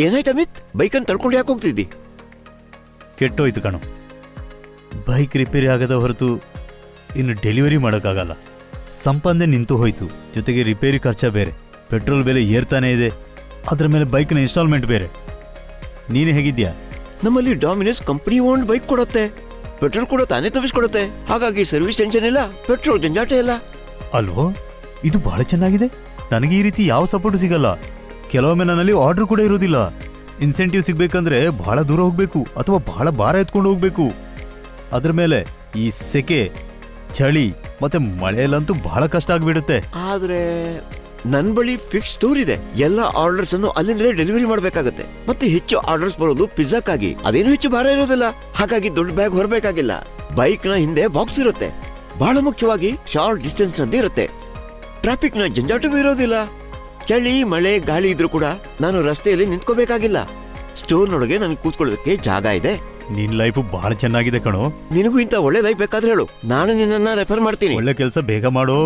ಏನಾಯ್ತು ಅಮಿತ್? ಬೈಕನ್ನು ತಳ್ಕೊಂಡು ಯಾಕೆ ಹೋಗ್ತಿದ್ದಿ? ಕೆಟ್ಟೋಯ್ತು ಕಣೋ. ಬೈಕ್ ರಿಪೇರಿ ಆಗದ ಹೊರತು ಇನ್ನು ಡೆಲಿವರಿ ಮಾಡೋಕ್ಕಾಗಲ್ಲ. ಸಂಪಾದನೆ ನಿಂತು ಹೋಯ್ತು, ಜೊತೆಗೆ ರಿಪೇರಿ ಖರ್ಚ ಬೇರೆ, ಪೆಟ್ರೋಲ್ ಬೆಲೆ ಏರ್ತಾನೆ ಇದೆ, ಅದರ ಮೇಲೆ ಬೈಕ್ನ ಇನ್ಸ್ಟಾಲ್ಮೆಂಟ್ ಬೇರೆ. ನೀನು ಹೇಗಿದ್ಯಾ? ನಮ್ಮಲ್ಲಿ ಡಾಮಿನಸ್ ಕಂಪನಿ ಓನ್ಡ್ ಬೈಕ್ ಕೊಡುತ್ತೆ, ಪೆಟ್ರೋಲ್ ಕೂಡ ತಾನೇ ತುಂಬಿಸ್ಕೊಡುತ್ತೆ. ಹಾಗಾಗಿ ಸರ್ವಿಸ್ ಟೆನ್ಷನ್ ಇಲ್ಲ, ಪೆಟ್ರೋಲ್ ಜಂಜಾಟ ಇಲ್ಲ. ಅಲ್ವೋ, ಇದು ಬಹಳ ಚೆನ್ನಾಗಿದೆ. ನನಗೆ ಈ ರೀತಿ ಯಾವ ಸಪೋರ್ಟು ಸಿಗಲ್ಲ. ಕೆಲವೊಮ್ಮೆ ನನ್ನಲ್ಲಿ ಆರ್ಡರ್ ಕೂಡ ಇರೋದಿಲ್ಲ. ಇನ್ಸೆಂಟಿವ್ ಸಿಗ್ಬೇಕಂದ್ರೆ ಬಹಳ ದೂರ ಹೋಗ್ಬೇಕು ಅಥವಾ ಬಹಳ ಭಾರ ಎತ್ಕೊಂಡು ಹೋಗ್ಬೇಕು. ಅದ್ರ ಮೇಲೆ ಈ ಸೆಕೆ, ಚಳಿ ಮತ್ತೆ ಮಳೆಯಲ್ಲಂತೂ ಬಹಳ ಕಷ್ಟ ಆಗ್ಬಿಡುತ್ತೆ. ಆದ್ರೆ ನನ್ ಬಳಿ ಫಿಕ್ಸ್ ಸ್ಟೋರ್ ಇದೆ. ಎಲ್ಲ ಆರ್ಡರ್ಸ್ ಅನ್ನು ಅಲ್ಲಿಂದಲೇ ಡೆಲಿವರಿ ಮಾಡಬೇಕಾಗತ್ತೆ. ಮತ್ತೆ ಹೆಚ್ಚು ಆರ್ಡರ್ಸ್ ಬರೋದು ಪಿಜ್ಜಾಕ್ಕಾಗಿ. ಅದೇನು ಹೆಚ್ಚು ಭಾರ ಇರೋದಿಲ್ಲ, ಹಾಗಾಗಿ ದೊಡ್ಡ ಬ್ಯಾಗ್ ಹೊರಬೇಕಾಗಿಲ್ಲ. ಬೈಕ್ ನ ಹಿಂದೆ ಬಾಕ್ಸ್ ಇರುತ್ತೆ. ಬಹಳ ಮುಖ್ಯವಾಗಿ ಶಾರ್ಟ್ ಡಿಸ್ಟೆನ್ಸ್ ಅಂತ ಇರುತ್ತೆ. ಟ್ರಾಫಿಕ್ ನ ಜಂಜಾಟವೂ ಇರೋದಿಲ್ಲ. ಚಳಿ ಮಳೆ ಗಾಳಿ ಇದ್ರೂ ಕೂಡ ನಾನು ರಸ್ತೆಯಲ್ಲಿ ನಿಂತ್ಕೋಬೇಕಾಗಿಲ್ಲ. ಸ್ಟೋರ್ನೊಳಗೆ ನನಗೆ ಕೂತ್ಕೊಳ್ಳೋದಕ್ಕೆ ಜಾಗ ಇದೆ. ನಿನ್ ಲೈಫ್ ಬಹಳ ಚೆನ್ನಾಗಿದೆ ಕಣೋ. ನಿನಗೂ ಇಂತ ಒಳ್ಳೆ ಲೈಫ್ ಬೇಕಾದ್ರೆ ಹೇಳು, ನಾನು ನಿನ್ನನ್ನ ರೆಫರ್ ಮಾಡ್ತೀನಿ. ಒಳ್ಳೆ ಕೆಲಸ ಬೇಗ ಮಾಡೋ.